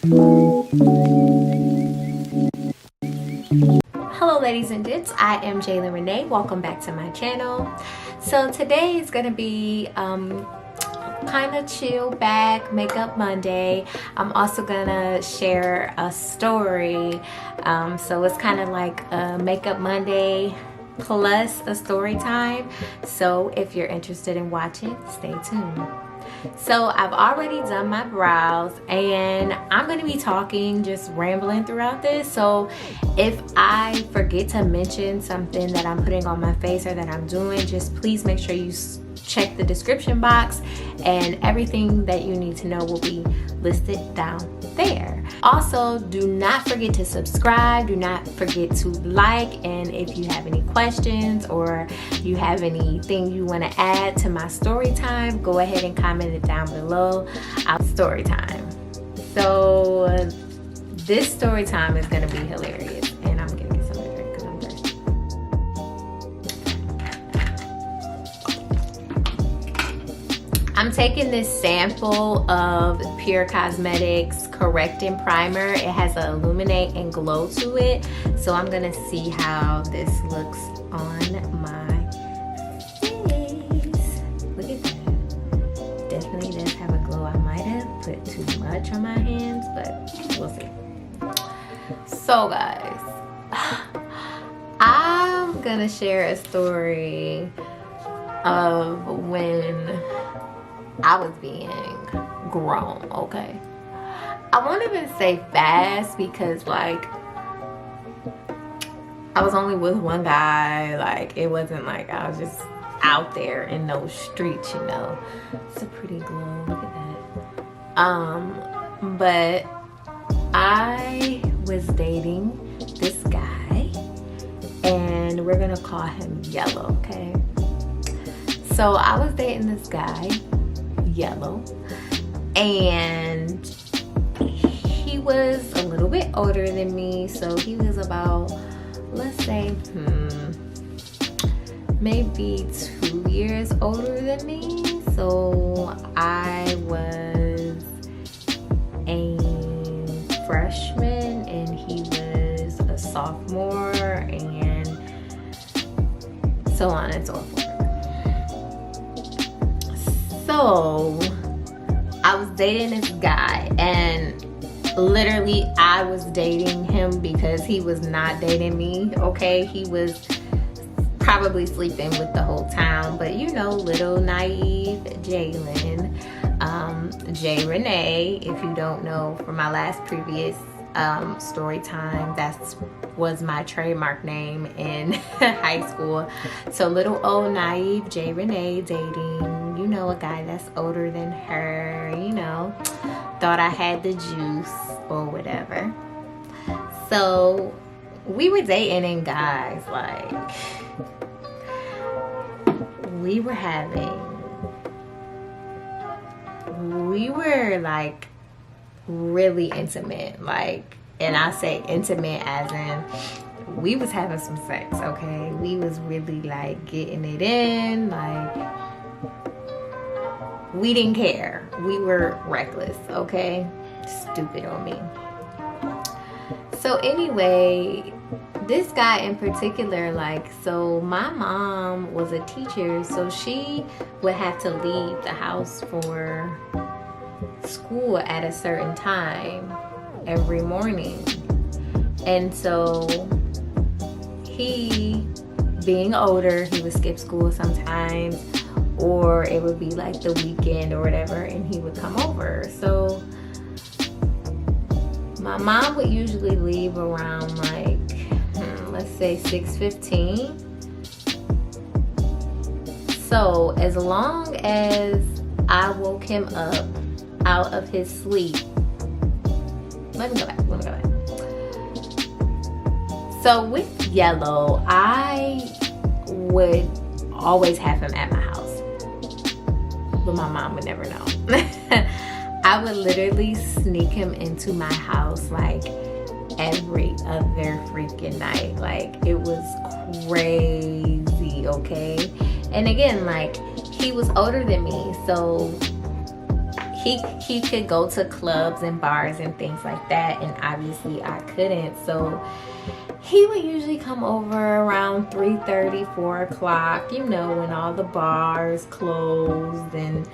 Hello ladies and gents, I am Jayla Renee. Welcome back to my channel. So today is going to be kind of chill back makeup Monday. I'm also gonna share a story, so it's kind of like a makeup Monday plus a story time. So if you're interested in watching, stay tuned. So I've already done my brows and I'm going to be talking, just rambling throughout this. So if I forget to mention something that I'm putting on my face or that I'm doing, just please make sure you check the description box, and everything that you need to know will be listed down there. Also, do not forget to subscribe, do not forget to like, and if you have any questions or you have anything you want to add to my story time, go ahead and comment it down below. Story time. So this story time is going to be hilarious, and I'm gonna get something to drink because I'm thirsty. I'm taking this sample of Pure Cosmetics Correcting Primer. It has an illuminate and glow to it. So I'm gonna see how this looks on my face. Look at that. Definitely does have a glow. I might have put too much on my hands, but we'll see. So guys, I'm gonna share a story of when I was being grown, okay? I won't even say fast because like I was only with one guy. Like it wasn't like I was just out there in those streets, you know. It's a pretty glow, look at that. But I was dating this guy and we're gonna call him Yellow, okay? So I was dating this guy, Yellow, and he was a little bit older than me. So he was about, let's say maybe 2 years older than me. So I was a freshman and he was a sophomore, and so on and so forth. So I was dating this guy, and literally I was dating him because he was not dating me, okay? He was probably sleeping with the whole town, but you know, little naive Jalen, Jay Renee, if you don't know from my last previous story time, that was my trademark name in high school. So little old naive Jay Renee dating, you know, a guy that's older than her, you know, thought I had the juice or whatever. So we were dating, and guys, like we were like really intimate, like, and I say intimate as in we was having some sex, okay? We was really like getting it in, like we didn't care. We were reckless, okay? Stupid on me. So anyway, this guy in particular, like, so my mom was a teacher, so she would have to leave the house for school at a certain time every morning. And so he, being older, he would skip school sometimes, or it would be like the weekend or whatever, and he would come over. So my mom would usually leave around like let's say 6:15. So as long as I woke him up out of his sleep, let me go back. So with Yellow, I would always have him at my house, but my mom would never know. I would literally sneak him into my house like every other freaking night. Like it was crazy, okay? And again, like he was older than me, so he could go to clubs and bars and things like that, and obviously I couldn't. So he would usually come over around 3:30, 4 o'clock, you know, when all the bars closed and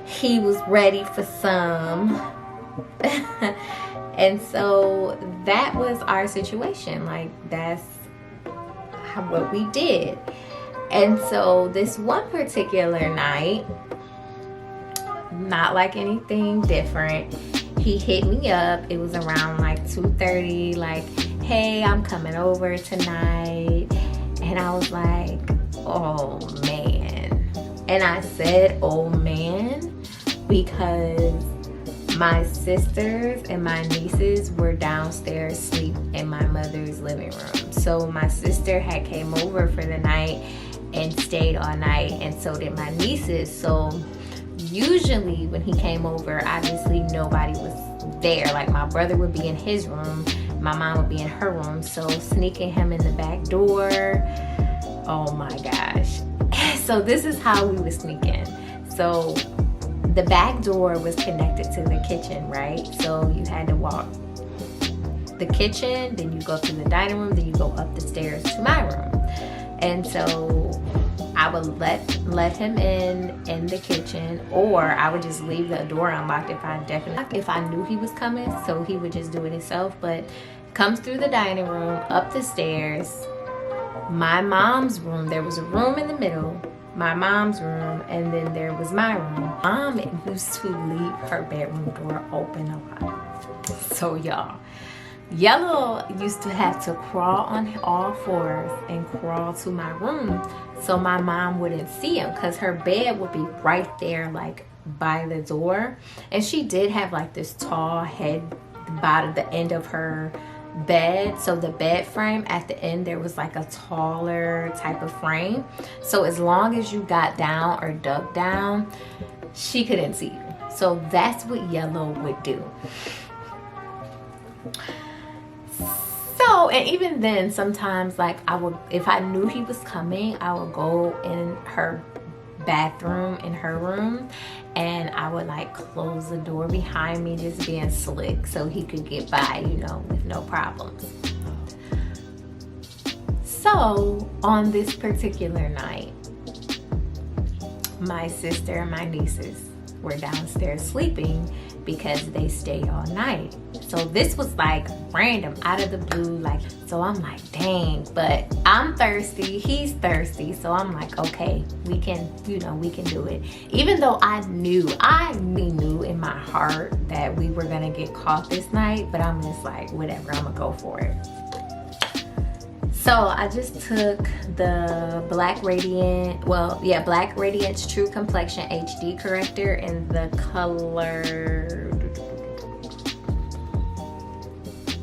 he was ready for some. And so that was our situation. Like, that's what we did. And so this one particular night, not like anything different, he hit me up. It was around like 2:30, like, hey, I'm coming over tonight. And I was like, oh man. And I said, oh man, because my sisters and my nieces were downstairs asleep in my mother's living room. So my sister had came over for the night and stayed all night, and so did my nieces. So usually when he came over, obviously nobody was there. Like, my brother would be in his room, my mom would be in her room. So sneaking him in the back door, oh my gosh. So this is how we would sneak in. So the back door was connected to the kitchen, right? So you had to walk the kitchen, then you go to the dining room, then you go up the stairs to my room. And so I would let him in the kitchen, or I would just leave the door unlocked if I knew he was coming. So he would just do it himself. But comes through the dining room, up the stairs, my mom's room. There was a room in the middle, my mom's room, and then there was my room. Mom used to leave her bedroom door open a lot. So y'all, Yellow used to have to crawl on all fours and crawl to my room so my mom wouldn't see him, because her bed would be right there, like by the door. And she did have like this tall head by the end of her bed. So the bed frame at the end, there was like a taller type of frame. So as long as you got down or dug down, she couldn't see you. So that's what Yellow would do. So, and even then, sometimes, like, I would, if I knew he was coming, I would go in her bathroom in her room, and I would like close the door behind me, just being slick so he could get by, you know, with no problems. So on this particular night, my sister and my nieces were downstairs sleeping because they stayed all night. So this was like random, out of the blue. Like, so I'm like, dang, but I'm thirsty, he's thirsty. So I'm like, okay, we can, you know, we can do it. Even though I knew in my heart that we were gonna get caught this night, but I'm just like, whatever, I'm gonna go for it. So I just took the Black Radiant, Black Radiance True Complexion HD Corrector in the color,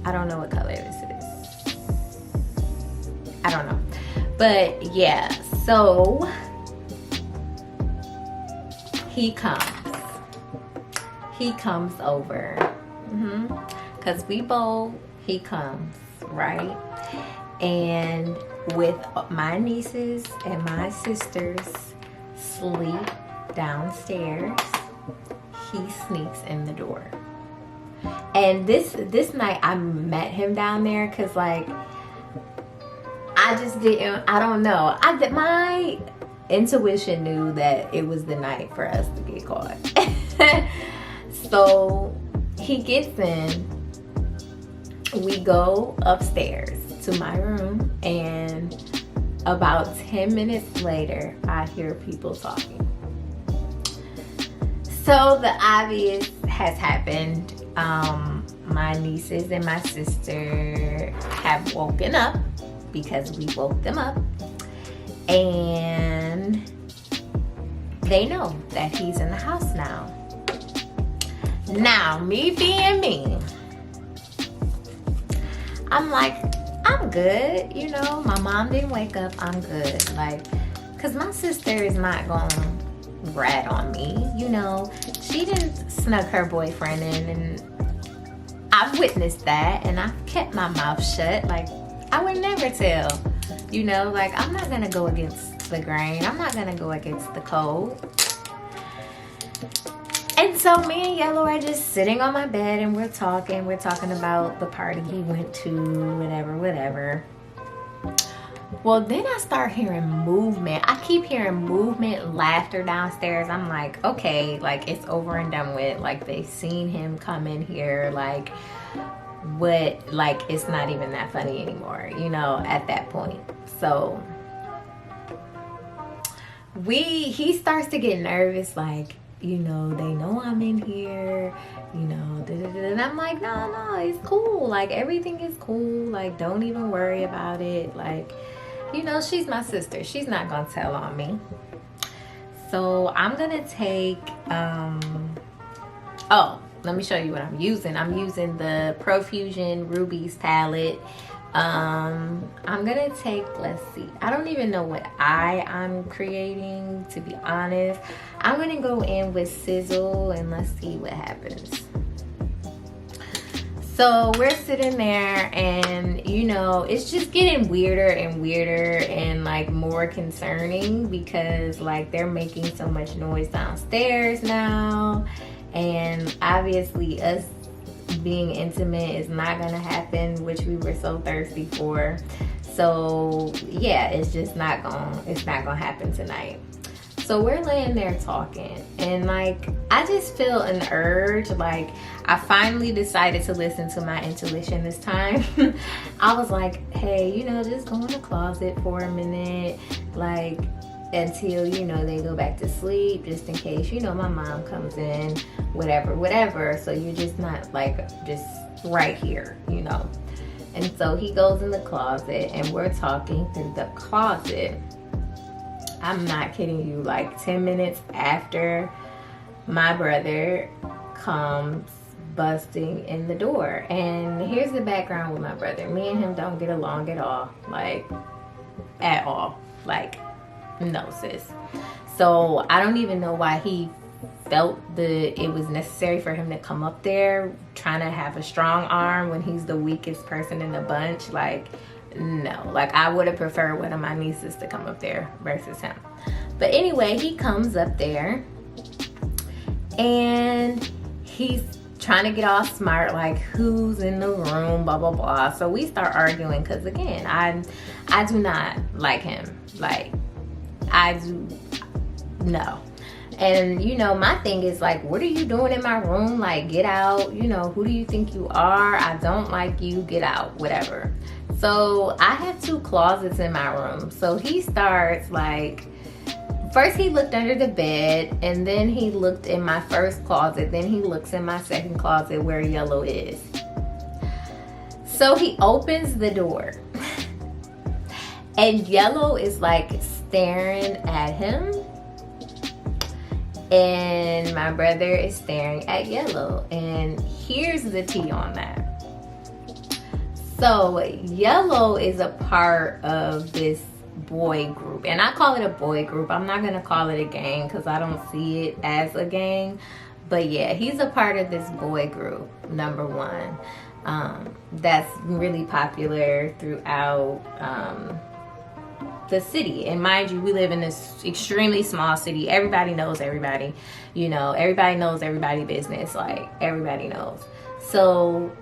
I don't know what color this is. I don't know. But yeah, so he comes over. Cause we both, he comes, right? And with my nieces and my sisters sleep downstairs, he sneaks in the door. And this night I met him down there, because like I just didn't, I don't know, my intuition knew that it was the night for us to get caught. So he gets in, we go upstairs to my room, and about 10 minutes later I hear people talking. So the obvious has happened. My nieces and my sister have woken up because we woke them up, and they know that he's in the house now. Now, me being me, I'm like, I'm good, you know, my mom didn't wake up, I'm good. Like, cause my sister is not gonna rat on me, you know. She didn't snug her boyfriend in, and I've witnessed that, and I've kept my mouth shut. Like, I would never tell, you know, like, I'm not gonna go against the grain, I'm not gonna go against the code. And so me and Yellow are just sitting on my bed and we're talking about the party he went to, whatever. Well, then I start hearing movement. I keep hearing movement, laughter downstairs. I'm like, okay, like it's over and done with. Like they've seen him come in here. Like what? Like it's not even that funny anymore, you know, at that point. So he starts to get nervous, like, you know, they know I'm in here, you know, and I'm like, no, it's cool. Like everything is cool. Like don't even worry about it. Like, you know, she's my sister. She's not gonna tell on me. So I'm gonna take, oh, let me show you what I'm using. I'm using the Profusion Rubies palette. I'm gonna take, let's see, I don't even know what I'm creating, to be honest. I'm gonna go in with Sizzle and let's see what happens. So we're sitting there and, you know, it's just getting weirder and weirder and like more concerning because like they're making so much noise downstairs now. And obviously us being intimate is not gonna happen, which we were so thirsty for. So yeah, it's not gonna happen tonight. So we're laying there talking and like I just feel an urge. Like I finally decided to listen to my intuition this time. I was like, hey, you know, just go in the closet for a minute, like until, you know, they go back to sleep, just in case, you know, my mom comes in, whatever. So you're just not like just right here, you know. And so he goes in the closet and we're talking through the closet. I'm not kidding you, like 10 minutes after my brother comes busting in the door. And here's the background with my brother. Me and him don't get along at all, like at all. Like, no, sis. So I don't even know why he felt it was necessary for him to come up there trying to have a strong arm when he's the weakest person in the bunch. Like, no, like I would have preferred one of my nieces to come up there versus him. But anyway, he comes up there and he's trying to get all smart, like who's in the room, blah blah blah. So we start arguing because again, I do not like him. Like I do, no. And you know, my thing is like, what are you doing in my room? Like, get out. You know, who do you think you are? I don't like you. Get out, whatever. So I have 2 closets in my room. So he starts like, first he looked under the bed and then he looked in my first closet. Then he looks in my second closet where Yellow is. So he opens the door and Yellow is like staring at him. And my brother is staring at Yellow. And here's the tea on that. So Yellow is a part of this boy group. And I call it a boy group. I'm not going to call it a gang because I don't see it as a gang. But yeah, he's a part of this boy group, number one. That's really popular throughout the city. And mind you, we live in this extremely small city. Everybody knows everybody, you know, everybody knows everybody's business, like everybody knows. So,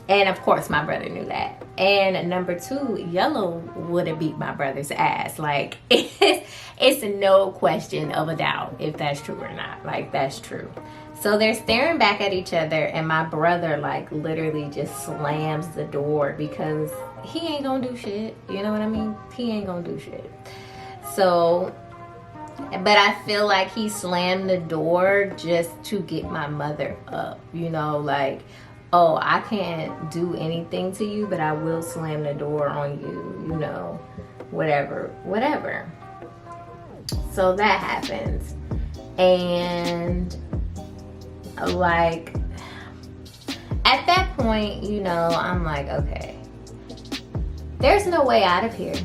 and of course my brother knew that. And number 2, Yellow would have beat my brother's ass. Like it's no question of a doubt if that's true or not. Like that's true. So they're staring back at each other and my brother like literally just slams the door because he ain't gonna do shit. You know what I mean? He ain't gonna do shit. So, but I feel like he slammed the door just to get my mother up. You know, like, oh, I can't do anything to you, but I will slam the door on you, you know, whatever. So that happens. And like, at that point, you know, I'm like, okay, there's no way out of here.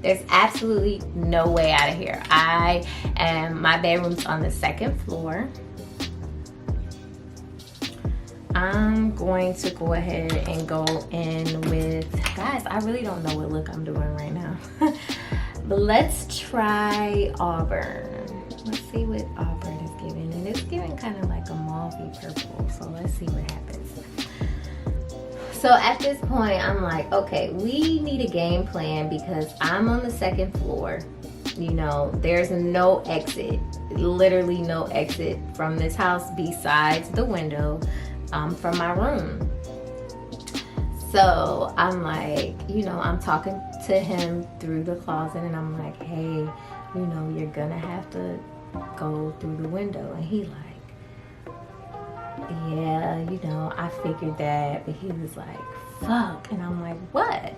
There's absolutely no way out of here. My bedroom's on the 2nd floor. I'm going to go ahead and go in with, guys, I really don't know what look I'm doing right now. But let's try Auburn. Let's see what Auburn is giving. And it's giving purple. So let's see what happens. So at this point, I'm like, okay, we need a game plan because I'm on the second floor. You know, there's no exit, literally no exit from this house besides the window from my room. So I'm like, you know, I'm talking to him through the closet and I'm like, hey, you know, you're gonna have to go through the window. And he like, yeah, you know, I figured that. But he was like, fuck. And I'm like, what?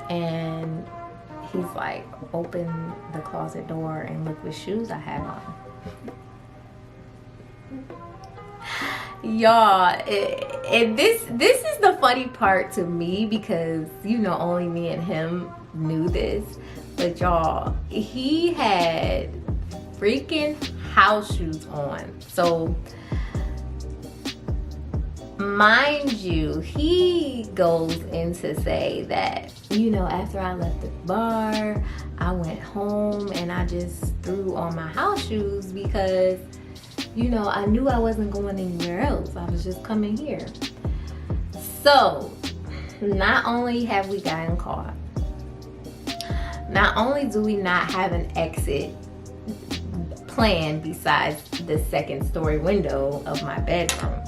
And he's like, open the closet door and look what shoes I have on. Y'all, and this is the funny part to me because, you know, only me and him knew this. But y'all, he had freaking house shoes on. So mind you, he goes in to say that, you know, after I left the bar, I went home and I just threw on my house shoes because, you know, I knew I wasn't going anywhere else. I was just coming here. So not only have we gotten caught, not only do we not have an exit plan besides the second story window of my bedroom,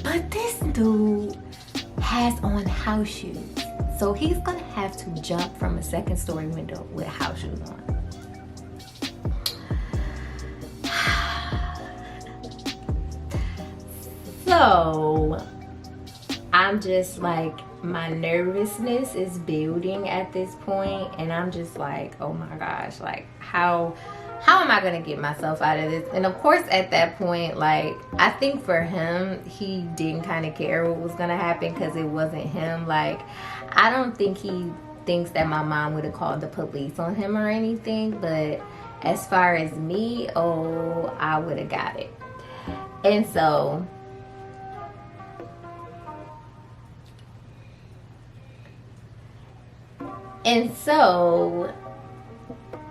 but this dude has on house shoes. So he's gonna have to jump from a second story window with house shoes on. So I'm just like, my nervousness is building at this point, and I'm just like, oh my gosh, like how am I gonna get myself out of this? And of course at that point, like, I think for him, he didn't kind of care what was gonna happen because it wasn't him. Like, I don't think he thinks that my mom would have called the police on him or anything, but as far as me, oh, I would have got it. And so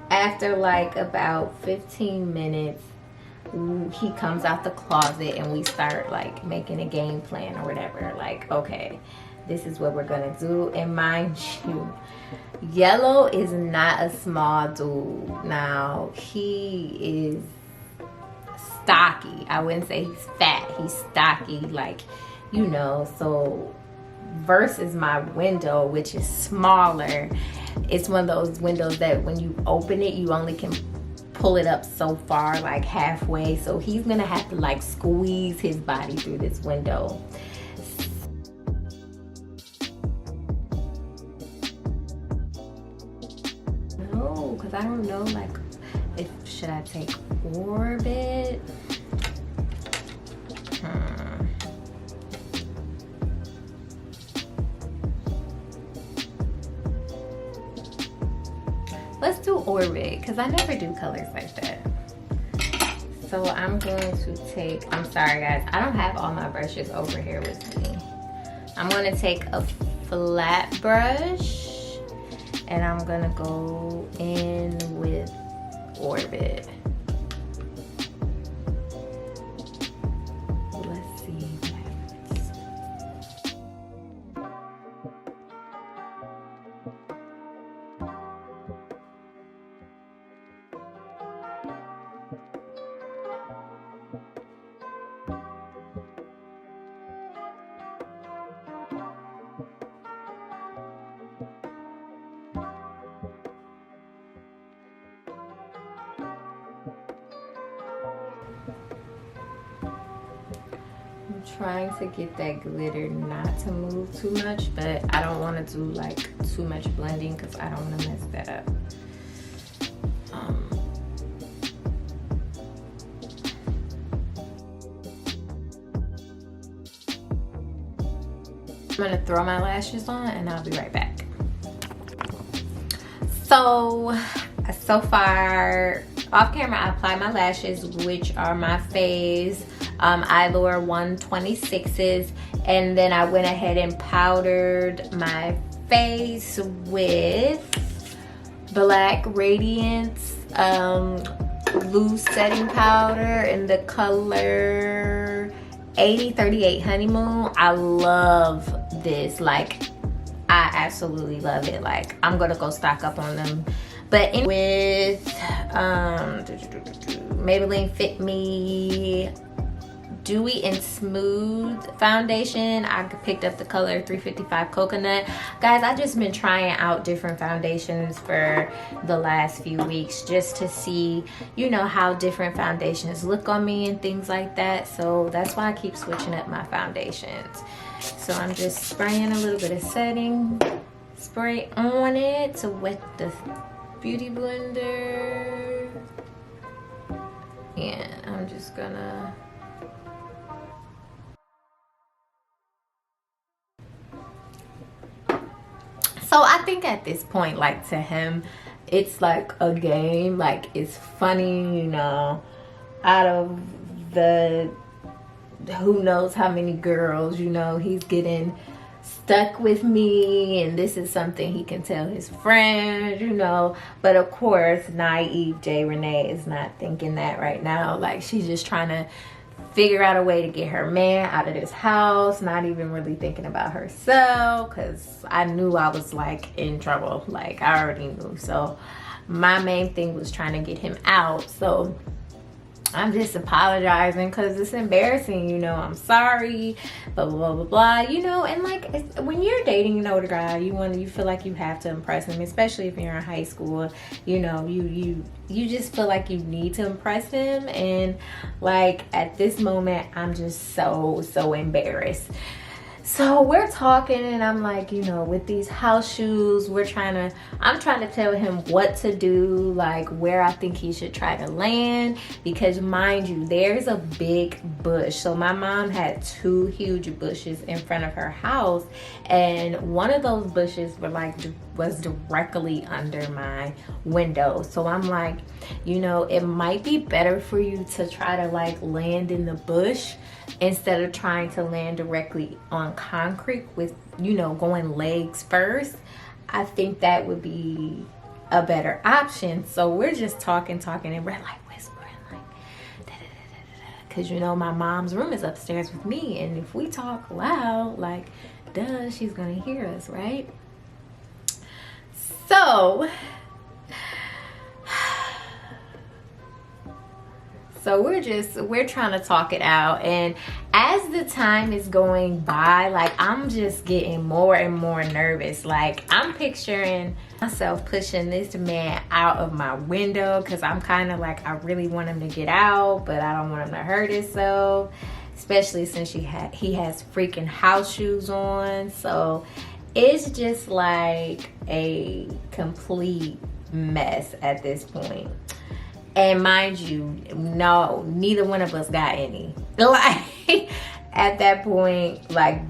after like about 15 minutes, he comes out the closet and we start like making a game plan or whatever. Like, okay, this is what we're gonna do. And mind you, Yellow is not a small dude. Now, he is stocky. I wouldn't say he's fat. He's stocky, like, you know, so versus my window, which is smaller, it's one of those windows that when you open it, you only can pull it up so far, like halfway. So he's gonna have to like squeeze his body through this window. No, because I don't know, like, if should I take Orbit? Let's do Orbit, because I never do colors like that. So I'm going to take, I'm sorry guys, I don't have all my brushes over here with me. I'm going to take a flat brush and I'm going to go in with Orbit. Let's see what happens. Trying to get that glitter not to move too much, but I don't want to do like too much blending because I don't want to mess that up. I'm gonna throw my lashes on and I'll be right back. So far off camera, I applied my lashes, which are my Phase Eyelure 126s, and then I went ahead and powdered my face with Black Radiance loose setting powder in the color 8038 Honeymoon. I love this. Like, I absolutely love it. Like, I'm gonna go stock up on them. But with Maybelline Fit Me Dewy and Smooth foundation, I picked up the color 355 Coconut. Guys, I've just been trying out different foundations for the last few weeks just to see, you know, how different foundations look on me and things like that. So that's why I keep switching up my foundations. So I'm just spraying a little bit of setting spray on it to wet the beauty blender. And I'm just gonna so I think at this point, like, to him, it's like a game. Like, it's funny, you know, out of the who knows how many girls, you know, he's getting stuck with me, and this is something he can tell his friends, you know. But of course, naive J. Renee is not thinking that right now. Like, she's just trying to figure out a way to get her man out of this house, not even really thinking about herself, because I knew I was like in trouble. Like, I already knew. So my main thing was trying to get him out. So I'm just apologizing because it's embarrassing, you know. I'm sorry, blah blah blah blah blah, you know. And like, when you're dating an older guy, you feel like you have to impress him, especially if you're in high school. You know, you just feel like you need to impress him. And like, at this moment, I'm just so embarrassed. So we're talking, and I'm like, you know, with these house shoes, I'm trying to tell him what to do, like where I think he should try to land, because mind you, there's a big bush. So my mom had 2 huge bushes in front of her house, and one of those bushes was directly under my window. So I'm like, you know, it might be better for you to try to like land in the bush instead of trying to land directly on concrete with, you know, going legs first. I think that would be a better option. So we're just talking, and we're like whispering, like, da, da, da, da, da. Cause you know, my mom's room is upstairs with me, and if we talk loud, like, duh, she's gonna hear us, right? So we're trying to talk it out, and as the time is going by, like, I'm just getting more and more nervous. Like, I'm picturing myself pushing this man out of my window, because I'm kind of like, I really want him to get out, but I don't want him to hurt himself, especially since he has freaking house shoes on. So it's just like a complete mess at this point. And mind you, no, neither one of us got any. Like, at that point, like,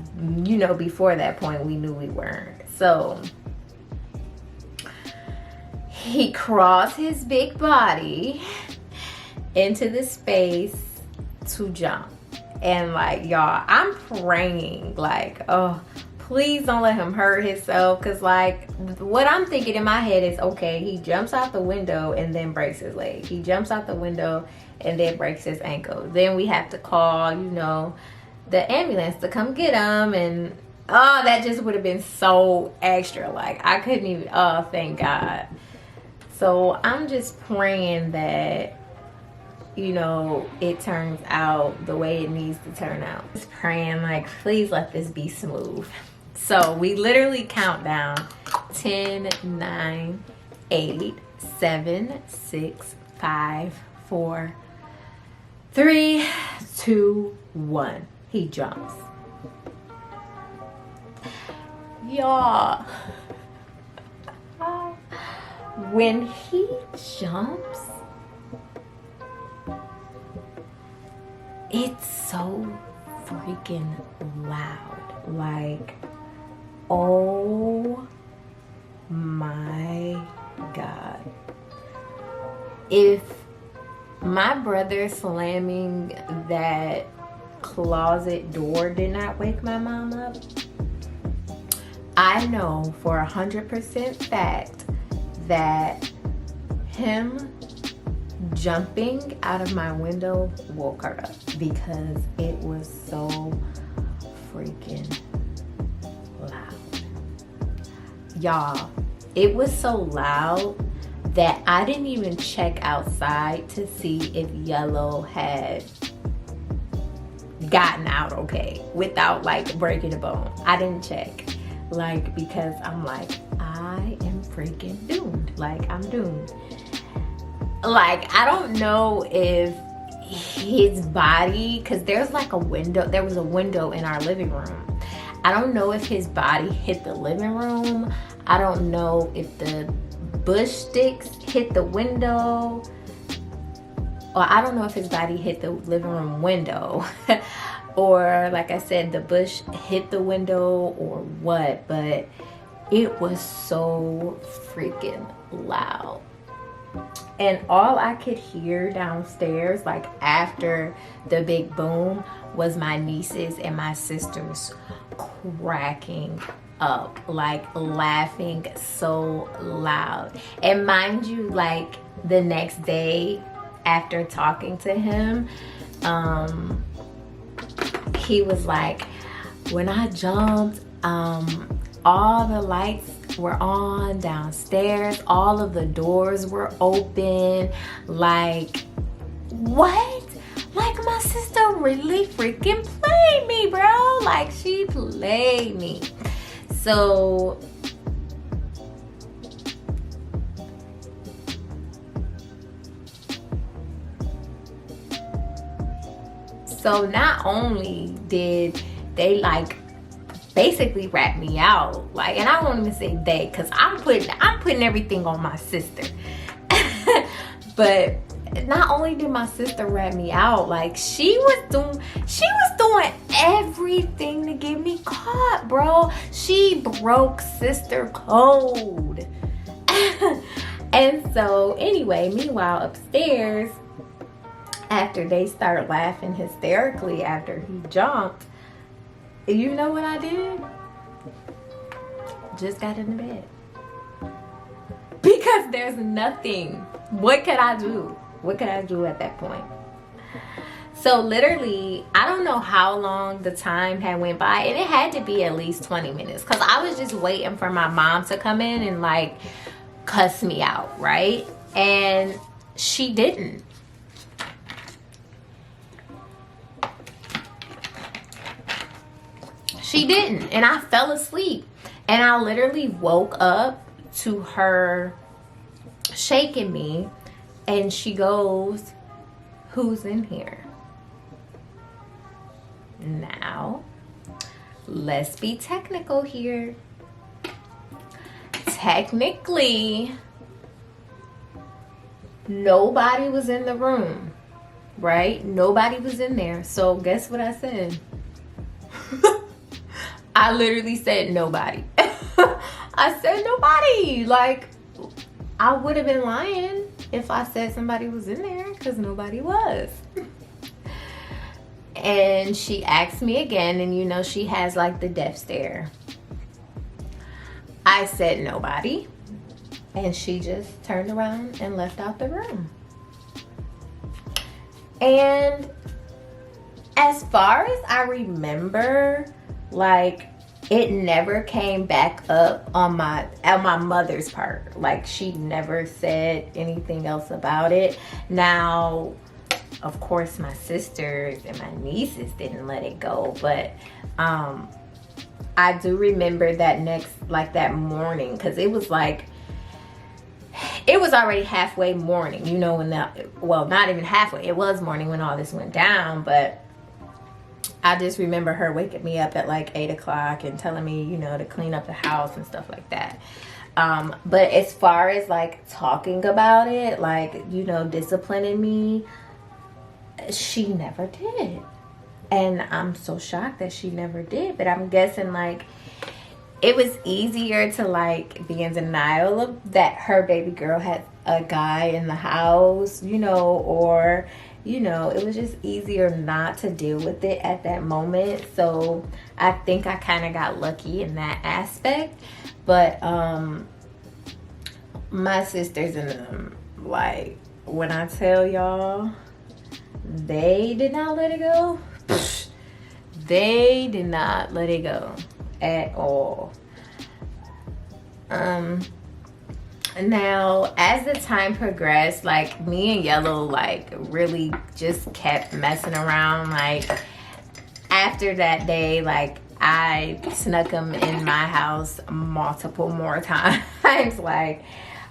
you know, before that point, we knew we weren't. So he crossed his big body into the space to jump. And like, y'all, I'm praying, like, oh, please don't let him hurt himself. Because like, what I'm thinking in my head is, okay, he jumps out the window and then breaks his leg. He jumps out the window and then breaks his ankle. Then we have to call, you know, the ambulance to come get him. And oh, that just would have been so extra. Like, I couldn't even, oh, thank God. So I'm just praying that, you know, it turns out the way it needs to turn out. Just praying, like, please let this be smooth. So we literally count down 10, 9, 8, 7, 6, 5, 4, 3, 2, 1. He jumps. Y'all, when he jumps, it's so freaking loud. Like, oh my God. If my brother slamming that closet door did not wake my mom up, I know for 100% fact that him jumping out of my window woke her up because it was so freaking loud. Y'all, it was so loud that I didn't even check outside to see if Yellow had gotten out okay without like breaking a bone. I didn't check, like, because I'm like, I am freaking doomed. Like, I'm doomed. Like, I don't know if his body, because there's like a window, there was a window in our living room. I don't know if his body hit the living room. I don't know if the bush sticks hit the window, or I don't know if his body hit the living room window or, like I said, the bush hit the window or what, but it was so freaking loud. And all I could hear downstairs, like after the big boom, was my nieces and my sisters cracking up, like laughing so loud. And mind you, like the next day after talking to him, he was like, when I jumped, all the lights were on downstairs, all of the doors were open. Like, what? Like, my sister really freaking played me, bro. Like, she played me. So not only did they like basically rat me out, like, and I won't even say they, because I'm putting everything on my sister. But not only did my sister rat me out, like she was doing everything to get me caught, bro. She broke sister code. And so anyway, meanwhile upstairs, after they started laughing hysterically after he jumped, you know what I did? Just got in the bed. Because there's nothing. What could I do? What could I do at that point? So literally, I don't know how long the time had went by, and it had to be at least 20 minutes because I was just waiting for my mom to come in and like cuss me out, right? And she didn't. She didn't, and I fell asleep, and I literally woke up to her shaking me, and she goes, "Who's in here?" Now, let's be technical here. Technically, nobody was in the room, right? Nobody was in there. So guess what I said? I literally said nobody. I said nobody. Like, I would have been lying if I said somebody was in there, because nobody was. And she asked me again, and you know she has like the death stare. I said nobody, and she just turned around and left out the room. And as far as I remember, like, it never came back up on my mother's part. Like, she never said anything else about it. Now, of course, my sisters and my nieces didn't let it go, but I do remember that morning, because it was like, it was already halfway morning, you know, well, not even halfway, it was morning when all this went down, but I just remember her waking me up at like 8 o'clock and telling me, you know, to clean up the house and stuff like that. But as far as like talking about it, like, you know, disciplining me, she never did. And I'm so shocked that she never did. But I'm guessing like it was easier to like be in denial of that her baby girl had a guy in the house, you know, or, you know, it was just easier not to deal with it at that moment. So I think I kind of got lucky in that aspect. But my sisters and them, like, when I tell y'all, they did not let it go. They did not let it go at all. Now, as the time progressed, like, me and Yellow, like, really just kept messing around. Like, after that day, like, I snuck him in my house multiple more times. Like,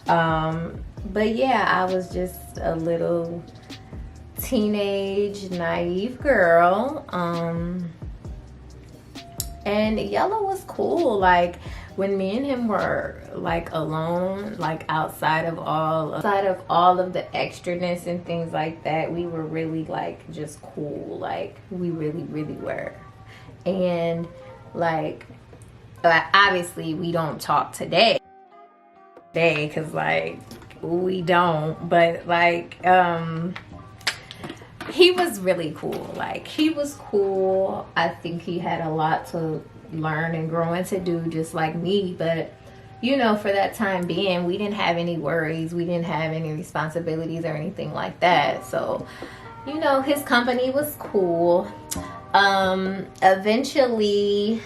but yeah, I was just a little teenage, naive girl. And Yellow was cool. Like, when me and him were like alone, like outside of all of the extraness and things like that, we were really like just cool. Like, we really were. And like, obviously we don't talk today because like we don't, but like he was really cool. Like, he was cool. I think he had a lot to learn and grow into do, just like me. But you know, for that time being, we didn't have any worries, we didn't have any responsibilities or anything like that. So, you know, his company was cool. Eventually,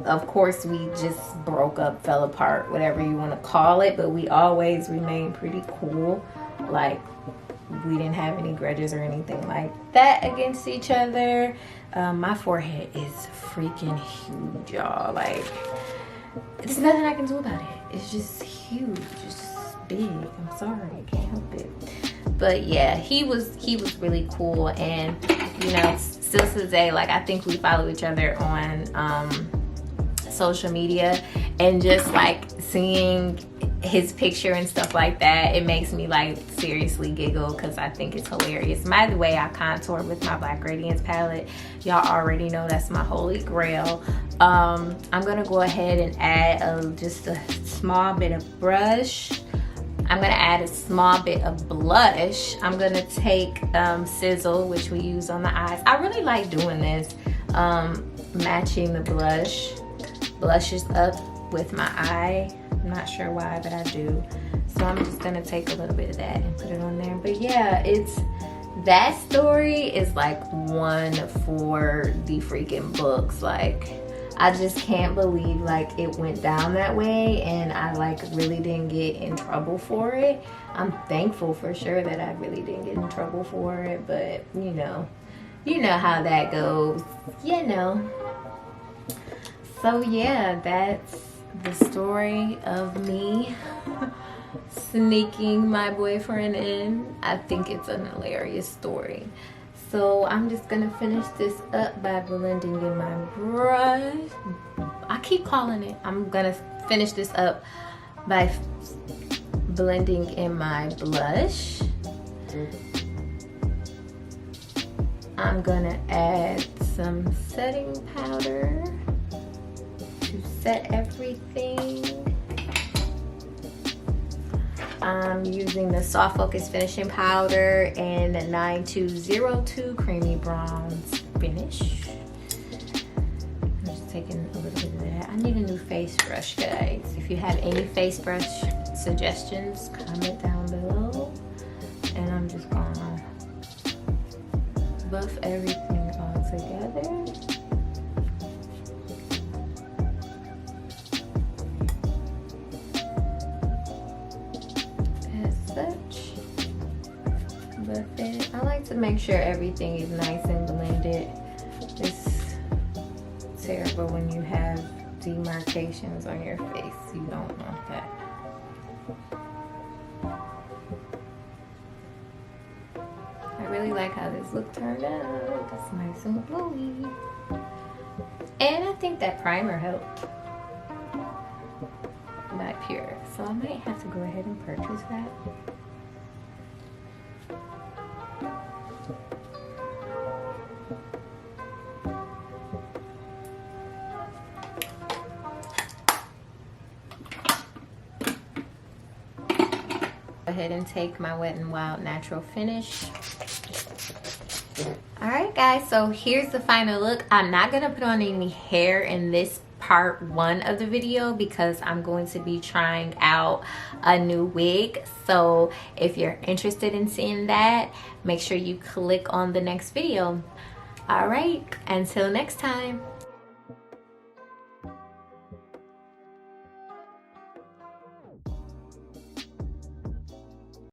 of course, we just broke up, fell apart, whatever you want to call it, but we always remained pretty cool. Like, we didn't have any grudges or anything like that against each other. My forehead is freaking huge, y'all. Like, there's nothing I can do about it. It's just huge. It's just big. I'm sorry, I can't help it. But yeah, he was really cool. And you know, still to this day, like, I think we follow each other on social media, and just like seeing his picture and stuff like that, it makes me like seriously giggle because I think it's hilarious. By the way, I contour with my Black Radiance palette. Y'all already know that's my holy grail. I'm gonna go ahead and add just a small bit of brush. I'm gonna add a small bit of blush. I'm gonna take Sizzle, which we use on the eyes. I really like doing this, matching the blushes up with my eye. I'm not sure why, but I do. So I'm just gonna take a little bit of that and put it on there. But yeah, that story is like one for the freaking books. Like, I just can't believe like it went down that way, and I like really didn't get in trouble for it. I'm thankful for sure that I really didn't get in trouble for it, but you know how that goes, you know. So yeah, that's the story of me sneaking my boyfriend in. I think it's an hilarious story. So I'm just gonna finish this up by blending in my brush. I keep calling it. I'm gonna finish this up by blending in my blush. I'm gonna add some setting powder to set everything. I'm using the Soft Focus Finishing Powder and the 9202 Creamy Bronze Finish. I'm just taking a little bit of that. I need a new face brush, guys. If you have any face brush suggestions, comment down below. And I'm just gonna buff everything all together. I like to make sure everything is nice and blended. It's terrible when you have demarcations on your face. You don't want that. I really like how this look turned out. It's nice and glowy. And I think that primer helped. Not pure. So I might have to go ahead and purchase that. Go ahead and take my Wet n Wild Natural Finish. Alright guys, so here's the final look. I'm not going to put on any hair in this part 1 of the video because I'm going to be trying out a new wig. So if you're interested in seeing that, make sure you click on the next video. All right, until next time.